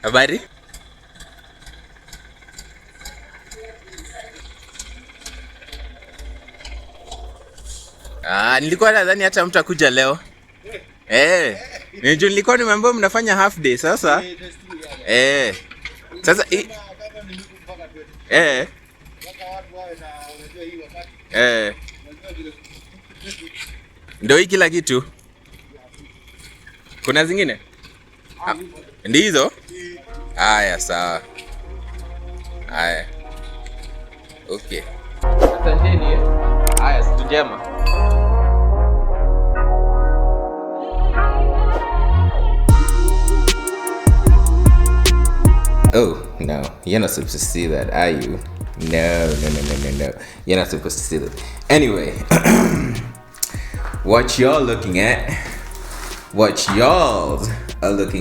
Habari? Nilikuwa nadhani hata mtakuja leo. Nilikuwa nimeambiwa mnafanya half day sasa. Sasa ndio hii kila kitu. Kuna zingine? Ndio hizo? Haya, sawa. Haya. Okay. Asanteni. Haya, siku njema. Oh, no. You're not supposed to see that, are you? No. You're not supposed to see that. Anyway, what y'all are looking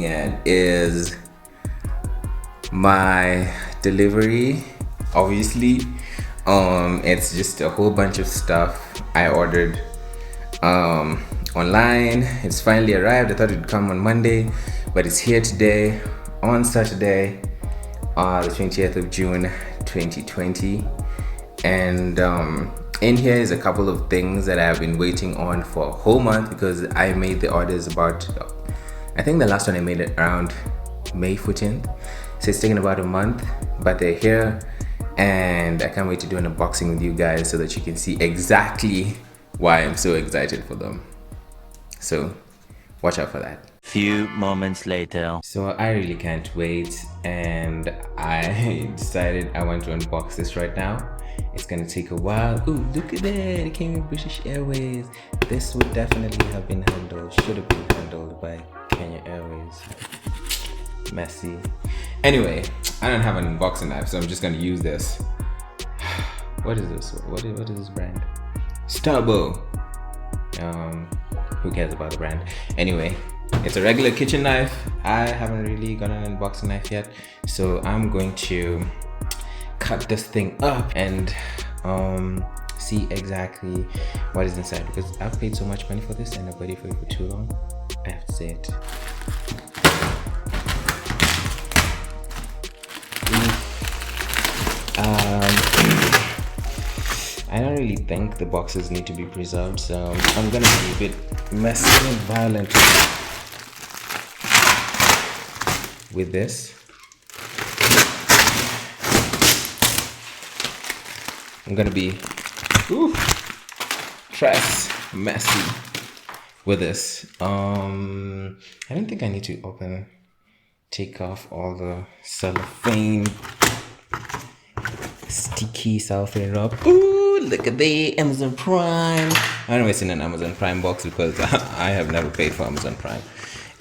at is my delivery. Obviously, it's just a whole bunch of stuff I ordered online. It's finally arrived. I thought it'd come on Monday, but it's here today on Saturday, the 20th of June 2020. And in here is a couple of things that I've been waiting on for a whole month, because I made the orders about, I think the last one I made it around May 14th. So it's taken about a month, but they're here, and I can't wait to do an unboxing with you guys so that you can see exactly why I'm so excited for them. So watch out for that. Few moments later. So I really can't wait, and I decided I want to unbox this right now. It's gonna take a while. Ooh, look at that, it came with British Airways. This would definitely have been handled, should have been handled by Kenya Airways. Messy. Anyway, I don't have an unboxing knife, so I'm just gonna use this. What is this? What is this brand? Starbo. Who cares about the brand? Anyway, it's a regular kitchen knife. I haven't really got an unboxing knife yet, so I'm going to cut this thing up and see exactly what is inside, because I've paid so much money for this and I've waited for it for too long. I have to say it. I don't really think the boxes need to be preserved, so I'm gonna be a bit messy and violent with this. I'm gonna be messy with this. I don't think I need to take off all the cellophane, sticky cellophane wrap. Ooh, look at the Amazon Prime. I don't waste in an Amazon Prime box because I have never paid for Amazon Prime,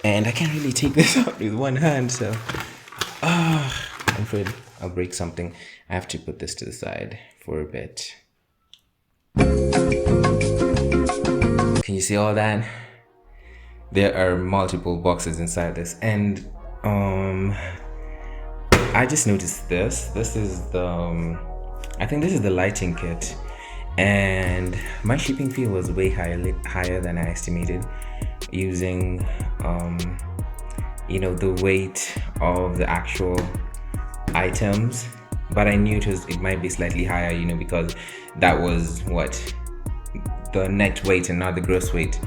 and I can't really take this out with one hand, so I'm afraid I'll break something. I have to put this to the side for a bit. Can you see all that? There are multiple boxes inside this, and I just noticed this. This is the I think this is the lighting kit, and my shipping fee was way higher than I estimated, using the weight of the actual items. But I knew it might be slightly higher, because that was the net weight and not the gross weight.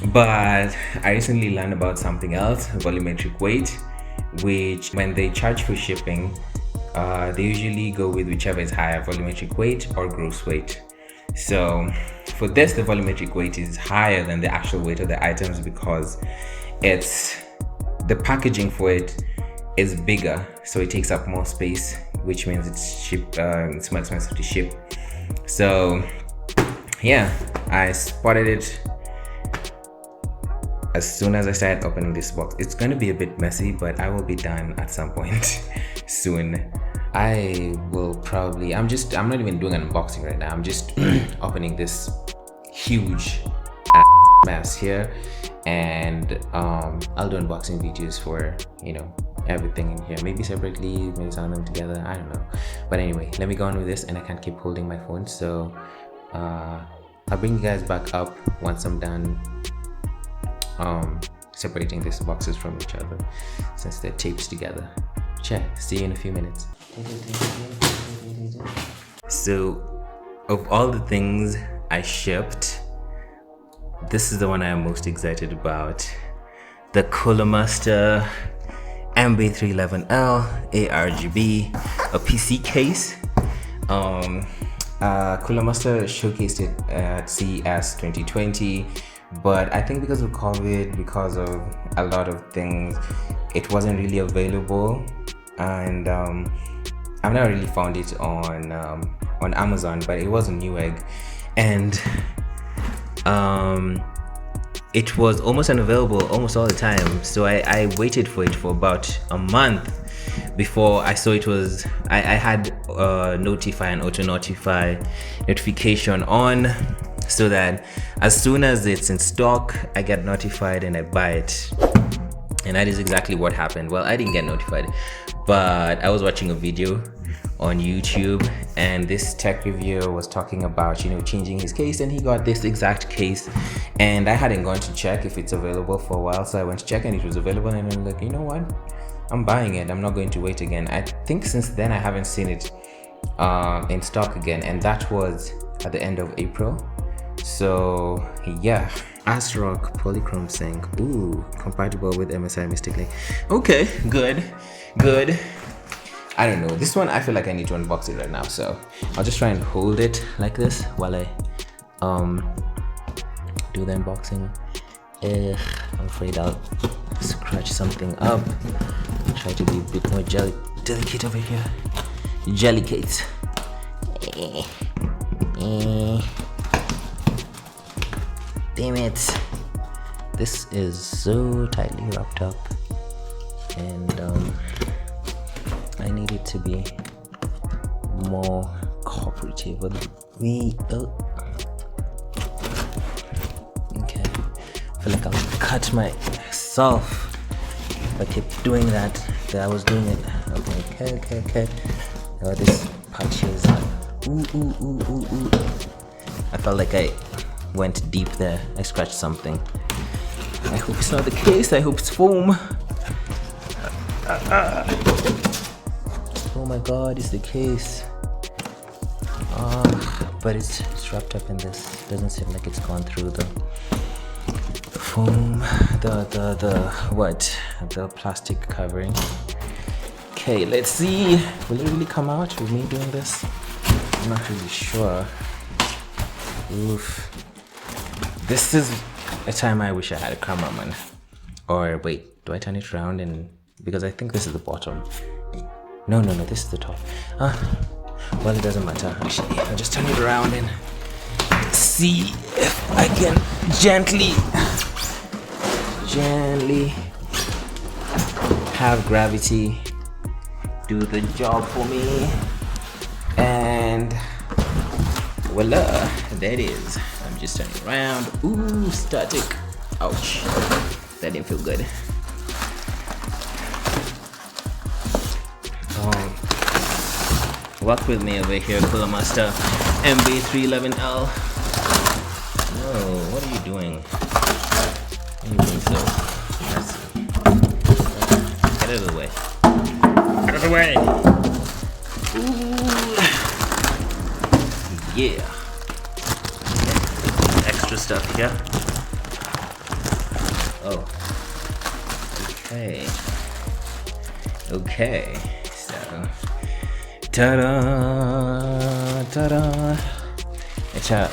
But I recently learned about something else, volumetric weight, which when they charge for shipping, they usually go with whichever is higher, volumetric weight or gross weight. So for this, the volumetric weight is higher than the actual weight of the items, because the packaging for it is bigger, so it takes up more space, which means it's more expensive to ship. So yeah, I spotted it as soon as I started opening this box. It's going to be a bit messy, but I will be done at some point soon. I will probably, I'm not even doing an unboxing right now. I'm just opening this huge mess here, and I'll do unboxing videos for everything in here, maybe separately, maybe some of them together, I don't know. But anyway, let me go on with this, and I can't keep holding my phone, so I'll bring you guys back up once I'm done separating these boxes from each other since they're taped together. See you in a few minutes. So, of all the things I shipped, this is the one I am most excited about. The Cooler Master MB311L ARGB, a PC case. Cooler Master showcased it at CES 2020, but I think because of COVID, because of a lot of things, it wasn't really available, and I've never really found it on Amazon, but it was a Newegg, and it was almost unavailable almost all the time. So I waited for it for about a month before I saw it was. I had notify and auto notify notification on, so that as soon as it's in stock, I get notified and I buy it. And that is exactly what happened. Well, I didn't get notified, but I was watching a video on YouTube, and this tech reviewer was talking about, you know, changing his case, and he got this exact case, and I hadn't gone to check if it's available for a while, so I went to check and it was available, and I'm like, you know what, I'm buying it. I'm not going to wait again. I think since then I haven't seen it in stock again, and that was at the end of April. So yeah, ASRock polychrome sink. Ooh, compatible with MSI Mystic. Okay, good. I don't know, this one I feel like I need to unbox it right now, so I'll just try and hold it like this while I do the unboxing. I'm afraid I'll scratch something up. Try to be a bit more delicate over here. Jellicate. Damn it, this is so tightly wrapped up, and I need it to be more cooperative with me. Okay, I feel like I'll cut myself if I keep doing that. I was doing it. Okay. Oh, this part here is ooh. I felt like I went deep there. I scratched something. I hope it's not the case. I hope it's foam. Oh my god, it's the case. But it's wrapped up in this. Doesn't seem like it's gone through the foam, the plastic covering. Okay, let's see. Will it really come out with me doing this? I'm not really sure. Oof. This is a time I wish I had a cameraman. Or wait, do I turn it around? And because I think this is the bottom. No, this is the top. Well, it doesn't matter. Actually, I'll just turn it around and see if I can gently have gravity do the job for me. And voila, there it is. I'm just turning around. Ooh, static. Ouch. That didn't feel good. Walk with me over here, Cooler Master MB311L. Whoa, what are you doing? Why are you being so aggressive? Get out of the way. Out of the way! Ooh. Yeah. Extra stuff here. Oh. Okay. So. Ta-da. Acha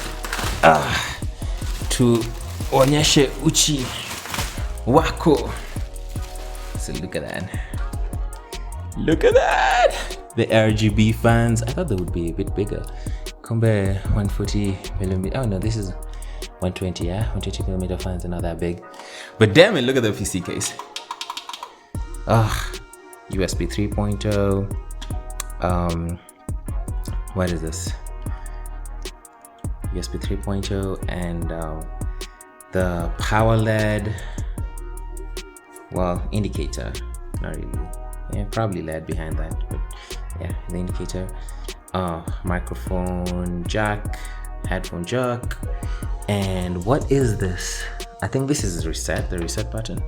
tuonyeshe uchi wako. So look at that. The RGB fans. I thought they would be a bit bigger. Compare 140 millimeter. Oh no, this is 120. Yeah, 120 millimeter fans are not that big. But damn it, look at the PC case. USB 3.0. What is this? USB 3.0 and the power LED, well, indicator, not really, yeah, probably LED behind that, but yeah, the indicator, microphone jack, headphone jack, and what is this? I think this is the reset button.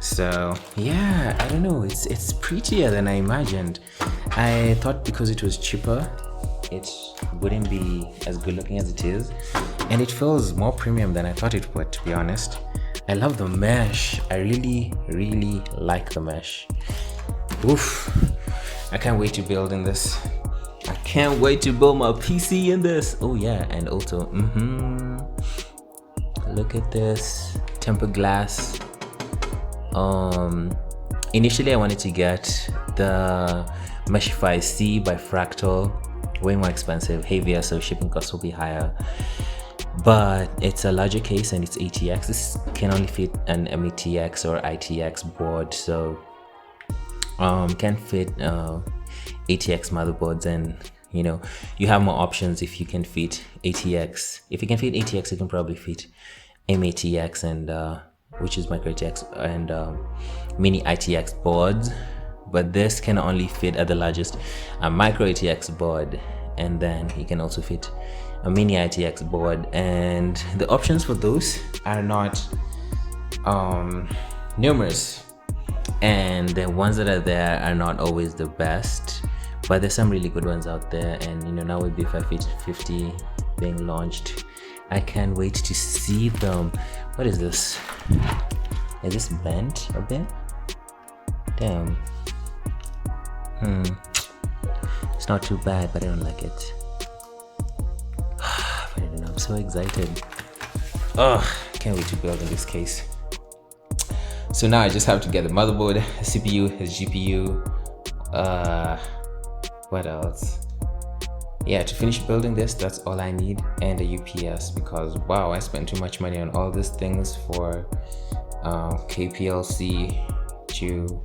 So yeah, I don't know, it's prettier than I imagined. I thought because it was cheaper it wouldn't be as good looking as it is, and it feels more premium than I thought it would, to be honest. I love the mesh. I really like the mesh. Oof, I can't wait to build in this. I can't wait to build my PC in this. Oh yeah, and also look at this tempered glass. Initially I wanted to get the Meshify C by Fractal, way more expensive, heavier, so shipping costs will be higher, but it's a larger case and it's ATX. This can only fit an METX or ITX board, so can fit ATX motherboards, and you know, you have more options if you can fit ATX. If you can fit ATX, you can probably fit METX and which is micro ATX, and mini ITX boards, but this can only fit at the largest a micro ATX board, and then you can also fit a mini ITX board, and the options for those are not numerous, and the ones that are there are not always the best, but there's some really good ones out there. And you know, now with B550 being launched, I can't wait to see them. What is this? Is this bent a bit? Damn. It's not too bad, but I don't like it. I don't know, I'm so excited. Oh, I can't wait to build in this case. So now I just have to get the motherboard, a CPU, a GPU, what else? Yeah, to finish building this, that's all I need, and a UPS, because wow, I spent too much money on all these things for KPLC to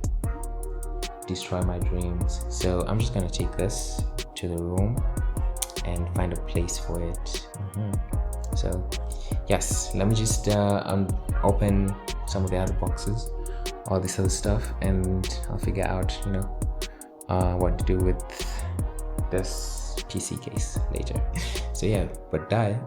destroy my dreams. So I'm just gonna take this to the room and find a place for it. So yes, let me just open some of the other boxes, all this other stuff, and I'll figure out, you know, what to do with this PC case later. So yeah, but die.